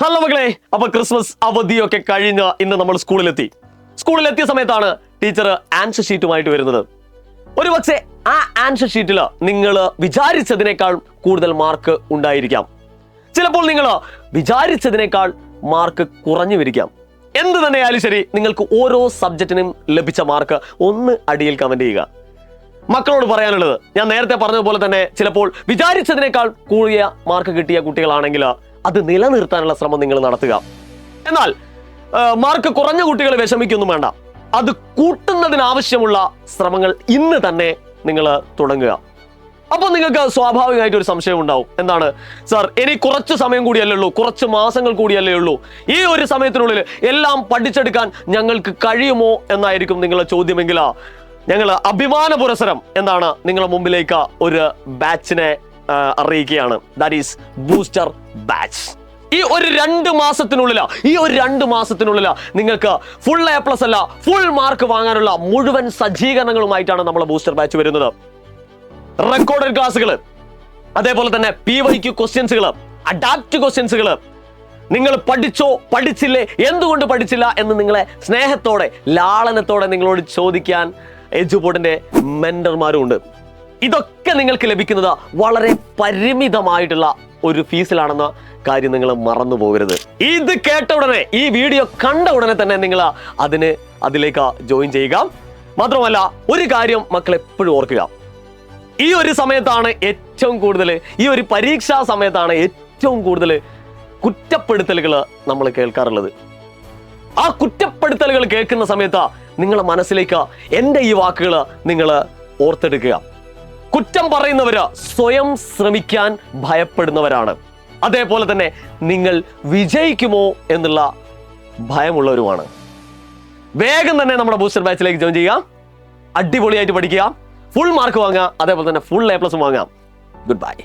Hello മക്കളെ, അപ്പൊ Christmas അവധിയൊക്കെ കഴിഞ്ഞ് ഇന്ന് നമ്മൾ സ്കൂളിലെത്തിയ സമയത്താണ് ടീച്ചർ ആൻസർ ഷീറ്റുമായിട്ട് വരുന്നത്. ഒരുപക്ഷെ ആ ആൻസർ ഷീറ്റിൽ നിങ്ങൾ വിചാരിച്ചതിനേക്കാൾ കൂടുതൽ മാർക്ക് ഉണ്ടായിരിക്കാം. ചിലപ്പോൾ നിങ്ങൾ വിചാരിച്ചതിനേക്കാൾ മാർക്ക് കുറഞ്ഞു വരിക്കാം. എന്ത് തന്നെയായാലും ശരി, നിങ്ങൾക്ക് ഓരോ സബ്ജക്റ്റിനും ലഭിച്ച മാർക്ക് ഒന്ന് അടിയിൽ കമന്റ് ചെയ്യുക. മക്കളോട് പറയാനുള്ളത്, ഞാൻ നേരത്തെ പറഞ്ഞതുപോലെ തന്നെ ചിലപ്പോൾ വിചാരിച്ചതിനേക്കാൾ കൂടിയ മാർക്ക് കിട്ടിയ കുട്ടികളാണെങ്കിൽ അത് നിലനിർത്താനുള്ള ശ്രമം നിങ്ങൾ നടത്തുക. എന്നാൽ മാർക്ക് കുറഞ്ഞ കുട്ടികൾ വിഷമിക്കൊന്നും വേണ്ട. അത് കൂട്ടുന്നതിനാവശ്യമുള്ള ശ്രമങ്ങൾ ഇന്ന് തന്നെ നിങ്ങൾ തുടങ്ങുക. അപ്പോൾ നിങ്ങൾക്ക് സ്വാഭാവികമായിട്ട് ഒരു സംശയം ഉണ്ടാവും. എന്താണ് സാർ, ഇനി കുറച്ച് സമയം കൂടിയല്ലേ ഉള്ളൂ, കുറച്ച് മാസങ്ങൾ കൂടിയല്ലേ ഉള്ളൂ, ഈ ഒരു സമയത്തിനുള്ളിൽ എല്ലാം പഠിച്ചെടുക്കാൻ ഞങ്ങൾക്ക് കഴിയുമോ എന്നായിരിക്കും നിങ്ങളുടെ ചോദ്യമെങ്കിൽ ഞങ്ങൾ അഭിമാന പുരസരം എന്താണ് നിങ്ങളുടെ മുമ്പിലേക്ക് ഒരു ബാച്ചിനെ അറിയിക്കുകയാണ്. That is booster batch. ഈ ഒരു 2 മാസത്തിനുള്ളിൽ നിങ്ങൾക്ക് ഫുൾ A+ അല്ല, ഫുൾ മാർക്ക് വാങ്ങാനുള്ള മുഴുവൻ സജ്ജീകരണങ്ങളുമായിട്ടാണ് നമ്മൾ ബൂസ്റ്റർ ബാച്ച് വരുന്നത്. റെക്കോർഡഡ് ക്ലാസ്സുകൾ, അതേപോലെ തന്നെ PYQ ക്വസ്റ്റ്യൻസുകൾ, അഡാപ്റ്റ് ക്വസ്റ്റ്യൻസുകൾ, നിങ്ങൾ പഠിച്ചോ പഠിച്ചില്ലേ, എന്തുകൊണ്ട് പഠിച്ചില്ല എന്ന് നിങ്ങളെ സ്നേഹത്തോടെ ലാളനത്തോടെ നിങ്ങളോട് ചോദിക്കാൻ എഡ്യൂബോർഡിന്റെ മെന്റർമാരും ഉണ്ട്. ഇതൊക്കെ നിങ്ങൾക്ക് ലഭിക്കുന്നത് വളരെ പരിമിതമായിട്ടുള്ള ഒരു ഫീസിലാണെന്ന കാര്യം നിങ്ങൾ മറന്നു പോകരുത്. ഇത് കേട്ട ഉടനെ, ഈ വീഡിയോ കണ്ട ഉടനെ തന്നെ നിങ്ങൾ അതിലേക്ക് ജോയിൻ ചെയ്യുക. മാത്രമല്ല ഒരു കാര്യം മക്കൾ എപ്പോഴും ഓർക്കുക, ഈ ഒരു സമയത്താണ് ഏറ്റവും കൂടുതൽ, ഈ ഒരു പരീക്ഷാ സമയത്താണ് ഏറ്റവും കൂടുതൽ കുറ്റപ്പെടുത്തലുകൾ നമ്മൾ കേൾക്കാറുള്ളത്. ആ കുറ്റപ്പെടുത്തലുകൾ കേൾക്കുന്ന സമയത്ത് നിങ്ങളുടെ മനസ്സിലേക്ക് എൻ്റെ ഈ വാക്കുകൾ നിങ്ങൾ ഓർത്തെടുക്കുക. കുറ്റം പറയുന്നവര് സ്വയം ശ്രമിക്കാൻ ഭയപ്പെടുന്നവരാണ്. അതേപോലെ തന്നെ നിങ്ങൾ വിജയിക്കുമോ എന്നുള്ള ഭയമുള്ളവരുമാണ്. വേഗം തന്നെ നമ്മുടെ ബൂസ്റ്റർ ബാച്ചിലേക്ക് ജോയിൻ ചെയ്യുക. അടിപൊളിയായിട്ട് പഠിക്കുക, ഫുൾ മാർക്ക് വാങ്ങുക, അതേപോലെ തന്നെ ഫുൾ A+ വാങ്ങാം. Good bye.